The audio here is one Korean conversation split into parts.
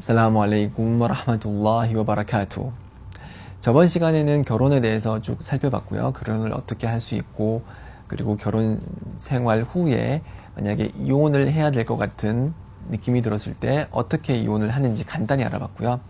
살라무 알레이쿰 와라흐마툴라히 와바라카투. 저번 시간에는 결혼에 대해서 쭉 살펴봤고요. 결혼을 어떻게 할 수 있고, 그리고 결혼 생활 후에 만약에 이혼을 해야 될 것 같은 느낌이 들었을 때 어떻게 이혼을 하는지 간단히 알아봤고요.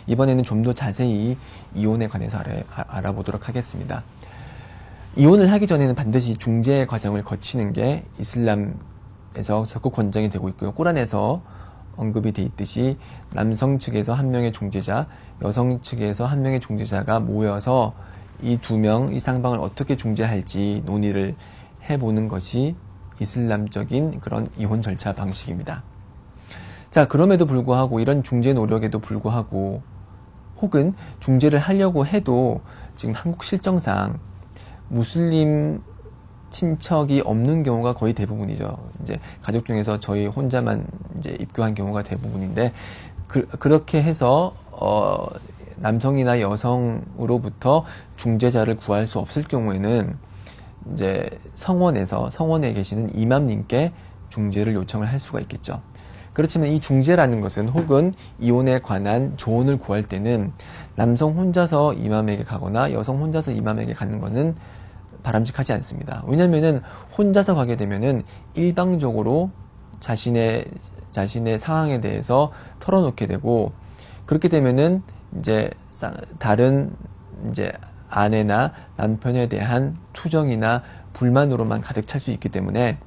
이번에는 좀 더 자세히 이혼에 관해서 알아보도록 하겠습니다. 이혼을 하기 전에는 반드시 중재 과정을 거치는 게 이슬람에서 적극 권장이 되고 있고요. 꾸란에서 언급이 돼 있듯이 남성 측에서 한 명의 중재자, 여성 측에서 한 명의 중재자가 모여서 이 두 명, 이 쌍방을 어떻게 중재할지 논의를 해보는 것이 이슬람적인 그런 이혼 절차 방식입니다. 자, 그럼에도 불구하고 이런 중재 노력에도 불구하고 혹은 중재를 하려고 해도 지금 한국 실정상 무슬림 친척이 없는 경우가 거의 대부분이죠. 이제 가족 중에서 저희 혼자만 이제 입교한 경우가 대부분인데 그렇게 해서 남성이나 여성으로부터 중재자를 구할 수 없을 경우에는 이제 성원에 계시는 이맘님께 중재를 요청을 할 수가 있겠죠. 그렇지만 이 중재라는 것은 혹은 이혼에 관한 조언을 구할 때는 남성 혼자서 이맘에게 가거나 여성 혼자서 이맘에게 가는 것은 바람직하지 않습니다. 왜냐면은 혼자서 가게 되면은 일방적으로 자신의 상황에 대해서 털어놓게 되고, 그렇게 되면은 이제 다른 이제 아내나 남편에 대한 투정이나 불만으로만 가득 찰 수 있기 때문에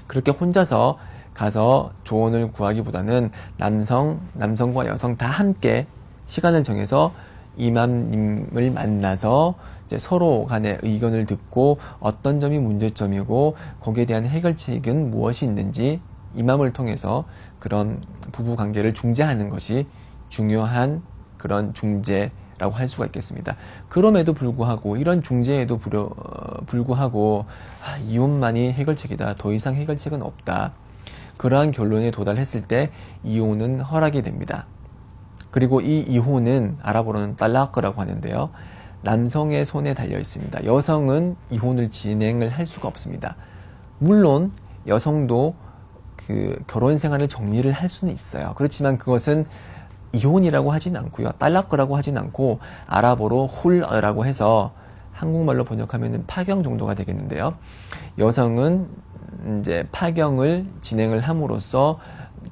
그렇게 혼자서 가서 조언을 구하기보다는 남성과 여성 다 함께 시간을 정해서 이맘님을 만나서 이제 서로 간의 의견을 듣고 어떤 점이 문제점이고 거기에 대한 해결책은 무엇이 있는지 이맘을 통해서 그런 부부 관계를 중재하는 것이 중요한 그런 중재라고 할 수가 있겠습니다. 그럼에도 불구하고 이런 중재에도 불구하고 이혼만이 해결책이다. 더 이상 해결책은 없다. 그러한 결론에 도달했을 때 이혼은 허락이 됩니다. 그리고 이 이혼은 아랍어로는 딸라크라고 하는데요. 남성의 손에 달려 있습니다. 여성은 이혼을 진행을 할 수가 없습니다. 물론 여성도 그 결혼 생활을 정리를 할 수는 있어요. 그렇지만 그것은 이혼이라고 하진 않고요. 딸라크라고 하진 않고 아랍어로 훌라고 해서 한국말로 번역하면 파경 정도가 되겠는데요. 여성은 이제 파경을 진행을 함으로써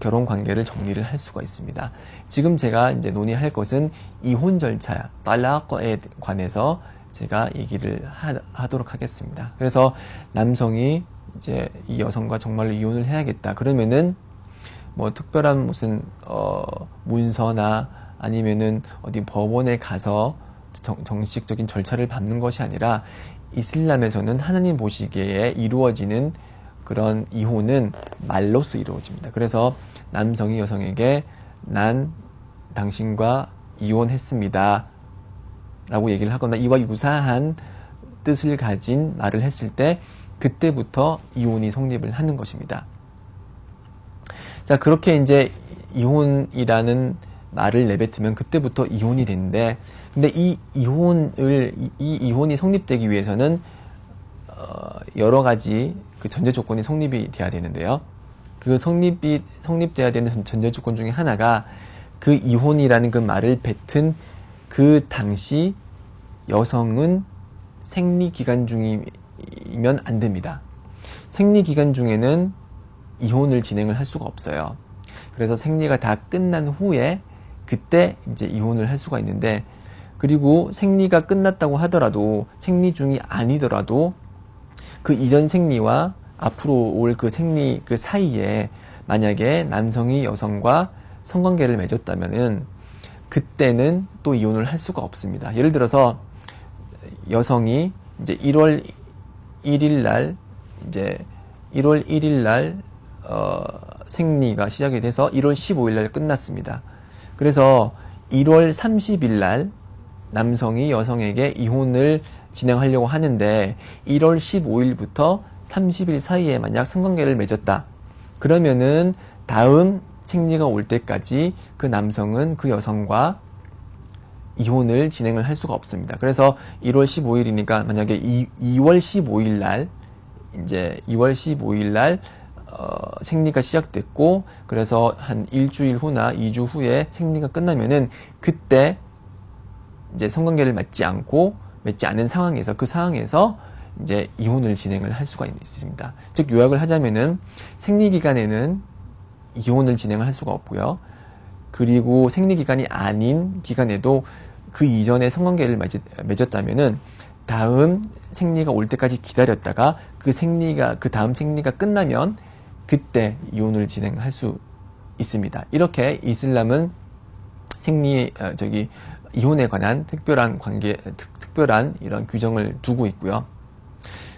결혼 관계를 정리를 할 수가 있습니다. 지금 제가 이제 논의할 것은 이혼 절차, 딸라크에 관해서 제가 얘기를 하도록 하겠습니다. 그래서 남성이 이제 이 여성과 정말로 이혼을 해야겠다. 그러면은 뭐 특별한 무슨 문서나 아니면은 어디 법원에 가서 정식적인 절차를 밟는 것이 아니라 이슬람에서는 하나님 보시기에 이루어지는 그런 이혼은 말로써 이루어집니다. 그래서 남성이 여성에게 난 당신과 이혼했습니다 라고 얘기를 하거나 이와 유사한 뜻을 가진 말을 했을 때 그때부터 이혼이 성립을 하는 것입니다. 자, 그렇게 이제 이혼이라는 말을 내뱉으면 그때부터 이혼이 되는데, 근데 이 이혼이 성립되기 위해서는 여러 가지 그 전제 조건이 성립이 돼야 되는데요. 그 성립돼야 되는 전제 조건 중에 하나가 그 이혼이라는 그 말을 뱉은 그 당시 여성은 생리 기간 중이면 안 됩니다. 생리 기간 중에는 이혼을 진행을 할 수가 없어요. 그래서 생리가 다 끝난 후에 그때 이제 이혼을 할 수가 있는데, 그리고 생리가 끝났다고 하더라도 생리 중이 아니더라도 그 이전 생리와 앞으로 올 그 생리 그 사이에 만약에 남성이 여성과 성관계를 맺었다면은 그때는 또 이혼을 할 수가 없습니다. 예를 들어서 여성이 이제 1월 1일 날 생리가 시작이 돼서 1월 15일 날 끝났습니다. 그래서 1월 30일 날 남성이 여성에게 이혼을 진행하려고 하는데 1월 15일부터 30일 사이에 만약 성관계를 맺었다. 그러면은 다음 생리가 올 때까지 그 남성은 그 여성과 이혼을 진행을 할 수가 없습니다. 그래서 1월 15일이니까 만약에 2월 15일 날 생리가 시작됐고, 그래서 한 일주일 후나 2주 후에 생리가 끝나면은 그때 이제 성관계를 맺지 않은 상황에서, 그 상황에서 이제 이혼을 진행을 할 수가 있습니다. 즉, 요약을 하자면은 생리기간에는 이혼을 진행을 할 수가 없고요. 그리고 생리기간이 아닌 기간에도 그 이전에 성관계를 맺었다면은 다음 생리가 올 때까지 기다렸다가 그 다음 생리가 끝나면 그때 이혼을 진행할 수 있습니다. 이렇게 이슬람은 이혼에 관한 특별한 이런 규정을 두고 있고요.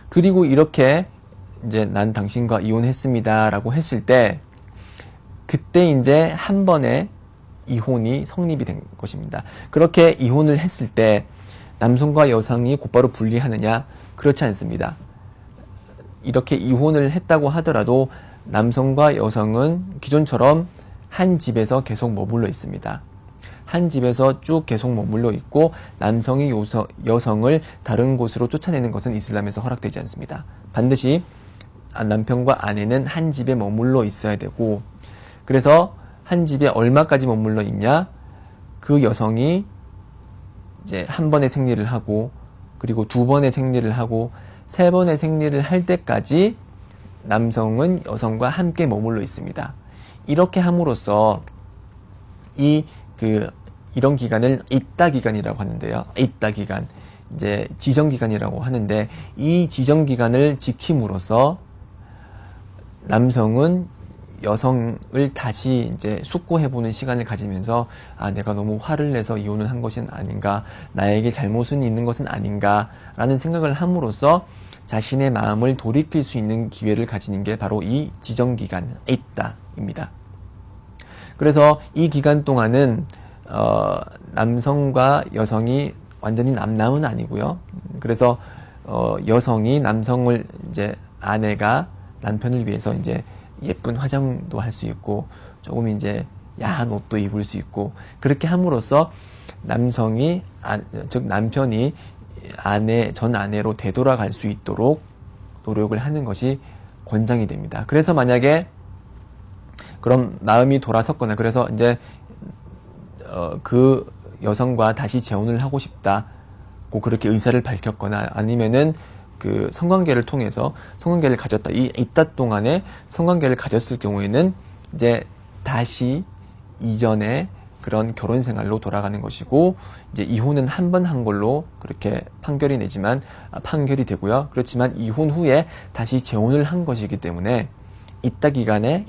그리고 이렇게 이제 난 당신과 이혼했습니다 라고 했을 때 그때 이제 한 번에 이혼이 성립이 된 것입니다. 그렇게 이혼을 했을 때 남성과 여성이 곧바로 분리하느냐? 그렇지 않습니다. 이렇게 이혼을 했다고 하더라도 남성과 여성은 기존처럼 한 집에서 계속 머물러 있습니다. 한 집에서 쭉 계속 머물러 있고 남성이 여성을 다른 곳으로 쫓아내는 것은 이슬람에서 허락되지 않습니다. 반드시 남편과 아내는 한 집에 머물러 있어야 되고, 그래서 한 집에 얼마까지 머물러 있냐? 그 여성이 이제 한 번의 생리를 하고, 그리고 두 번의 생리를 하고, 세 번의 생리를 할 때까지 남성은 여성과 함께 머물러 있습니다. 이렇게 함으로써 이런 기간을 idda 기간이라고 하는데요. idda 기간, 이제 지정 기간이라고 하는데, 이 지정 기간을 지킴으로써 남성은 여성을 다시 이제 숙고해보는 시간을 가지면서 내가 너무 화를 내서 이혼을 한 것은 아닌가, 나에게 잘못은 있는 것은 아닌가라는 생각을 함으로써 자신의 마음을 돌이킬 수 있는 기회를 가지는 게 바로 이 지정기간 idda입니다. 그래서 이 기간 동안은 남성과 여성이 완전히 남남은 아니고요. 그래서 여성이 남성을 이제 아내가 남편을 위해서 이제 예쁜 화장도 할 수 있고 조금 이제 야한 옷도 입을 수 있고, 그렇게 함으로써 즉 남편이 전 아내로 되돌아갈 수 있도록 노력을 하는 것이 권장이 됩니다. 그래서 만약에 그럼 마음이 돌아섰거나, 그래서 이제 그 여성과 다시 재혼을 하고 싶다고 그렇게 의사를 밝혔거나, 아니면은 그 성관계를 통해서 성관계를 가졌다, 이 있다 동안에 성관계를 가졌을 경우에는 이제 다시 이전에 그런 결혼 생활로 돌아가는 것이고, 이제 이혼은 한 번 한 걸로 그렇게 판결이 되고요. 그렇지만 이혼 후에 다시 재혼을 한 것이기 때문에 있다 기간에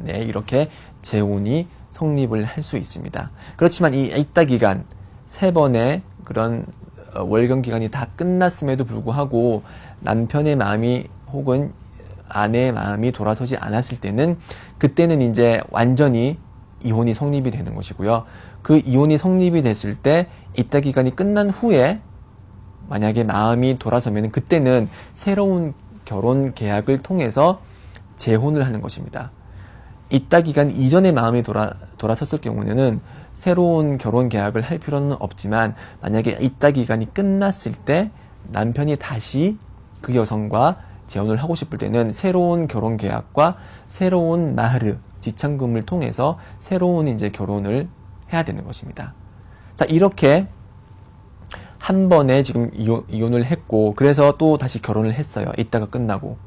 이렇게 재혼이 성립을 할 수 있습니다. 그렇지만 이 있다 기간, 세 번의 그런 월경 기간이 다 끝났음에도 불구하고 남편의 마음이 혹은 아내의 마음이 돌아서지 않았을 때는, 그때는 이제 완전히 이혼이 성립이 되는 것이고요. 그 이혼이 성립이 됐을 때 있다 기간이 끝난 후에 만약에 마음이 돌아서면 그때는 새로운 결혼 계약을 통해서 재혼을 하는 것입니다. 있다 기간 이전에 마음이 돌아섰을 경우에는 새로운 결혼 계약을 할 필요는 없지만, 만약에 있다 기간이 끝났을 때 남편이 다시 그 여성과 재혼을 하고 싶을 때는 새로운 결혼 계약과 새로운 마흐르, 지참금을 통해서 새로운 이제 결혼을 해야 되는 것입니다. 자, 이렇게 한 번에 지금 이혼을 했고, 그래서 또 다시 결혼을 했어요. 있다가 끝나고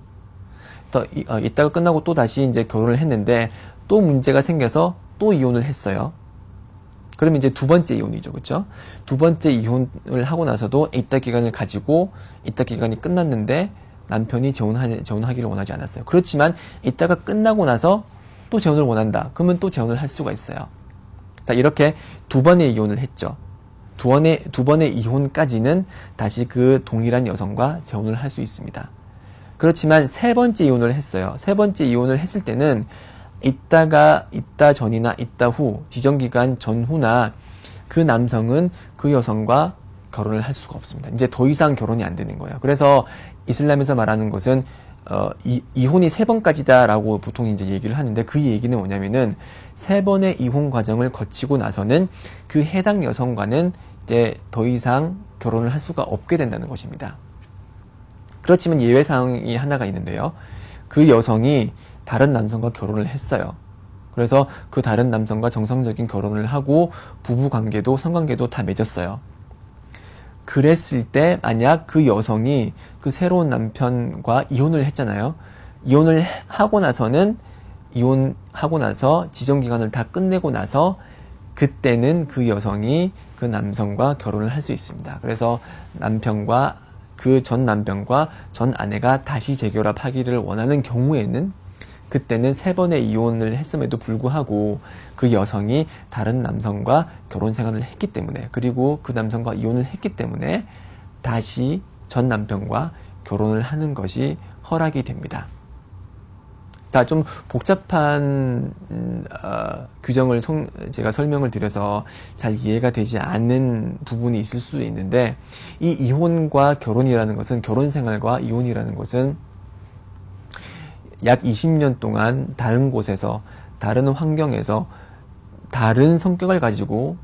또 다시 이제 결혼을 했는데 또 문제가 생겨서 또 이혼을 했어요. 그러면 이제 두 번째 이혼이죠. 그렇죠? 두 번째 이혼을 하고 나서도 있다 기간을 가지고 있다 기간이 끝났는데 남편이 재혼하기를 원하지 않았어요. 그렇지만 있다가 끝나고 나서 또 재혼을 원한다. 그러면 또 재혼을 할 수가 있어요. 자, 이렇게 두 번의 이혼을 했죠. 두 번의 이혼까지는 다시 그 동일한 여성과 재혼을 할 수 있습니다. 그렇지만 세 번째 이혼을 했어요. 세 번째 이혼을 했을 때는 있다 전이나 있다 후, 지정기간 전후나 그 남성은 그 여성과 결혼을 할 수가 없습니다. 이제 더 이상 결혼이 안 되는 거예요. 그래서 이슬람에서 말하는 것은 이혼이 세 번까지다라고 보통 이제 얘기를 하는데, 그 얘기는 뭐냐면은 세 번의 이혼 과정을 거치고 나서는 그 해당 여성과는 이제 더 이상 결혼을 할 수가 없게 된다는 것입니다. 그렇지만 예외 사항이 하나가 있는데요. 그 여성이 다른 남성과 결혼을 했어요. 그래서 그 다른 남성과 정상적인 결혼을 하고 부부관계도 성관계도 다 맺었어요. 그랬을 때 만약 그 여성이 그 새로운 남편과 이혼을 했잖아요. 이혼을 하고 나서는 이혼하고 나서 지정기간을 다 끝내고 나서 그때는 그 여성이 그 남성과 결혼을 할 수 있습니다. 그래서 남편과 그 전 남편과 전 아내가 다시 재결합하기를 원하는 경우에는 그때는 3번의 이혼을 했음에도 불구하고 그 여성이 다른 남성과 결혼 생활을 했기 때문에 그리고 그 남성과 이혼을 했기 때문에 다시 전 남편과 결혼을 하는 것이 허락이 됩니다. 자, 좀 복잡한 규정을 제가 설명을 드려서 잘 이해가 되지 않는 부분이 있을 수도 있는데 이 이혼과 결혼이라는 것은 결혼 생활과 이혼이라는 것은 약 20년 동안 다른 곳에서 다른 환경에서 다른 성격을 가지고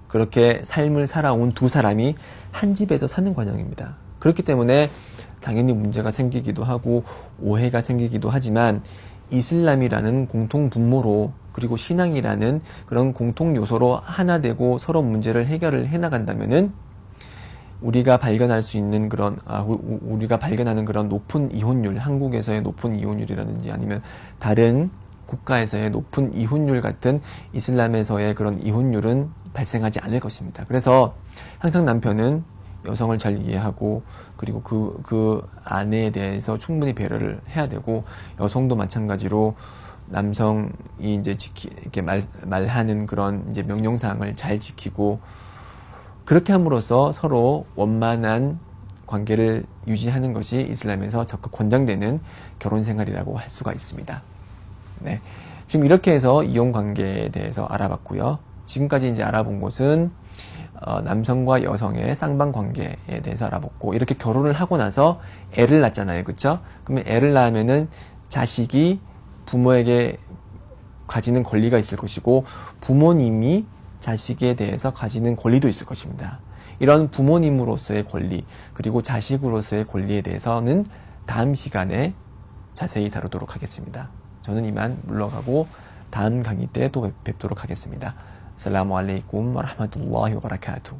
그렇게 삶을 살아온 두 사람이 한 집에서 사는 과정입니다. 그렇기 때문에 당연히 문제가 생기기도 하고 오해가 생기기도 하지만 이슬람이라는 공통 분모로 그리고 신앙이라는 그런 공통 요소로 하나 되고 서로 문제를 해결을 해나간다면은 우리가 발견할 수 있는 그런 우리가 발견하는 그런 높은 이혼율, 한국에서의 높은 이혼율이라든지 아니면 다른 국가에서의 높은 이혼율 같은 이슬람에서의 그런 이혼율은 발생하지 않을 것입니다. 그래서 항상 남편은 여성을 잘 이해하고 그리고 그 아내에 대해서 충분히 배려를 해야 되고 여성도 마찬가지로 남성이 이제 이렇게 말하는 그런 이제 명령사항을 잘 지키고 그렇게 함으로써 서로 원만한 관계를 유지하는 것이 이슬람에서 적극 권장되는 결혼 생활이라고 할 수가 있습니다. 네. 지금 이렇게 해서 이혼 관계에 대해서 알아봤고요. 지금까지 이제 알아본 것은 남성과 여성의 쌍방 관계에 대해서 알아봤고 이렇게 결혼을 하고 나서 애를 낳잖아요. 그렇죠? 그러면 애를 낳으면은 자식이 부모에게 가지는 권리가 있을 것이고 부모님이 자식에 대해서 가지는 권리도 있을 것입니다. 이런 부모님으로서의 권리 그리고 자식으로서의 권리에 대해서는 다음 시간에 자세히 다루도록 하겠습니다. 저는 이만 물러가고 다음 강의 때 또 뵙도록 하겠습니다. 아살라무 알레이쿰 와 라흐마툴라히 와 바라카투.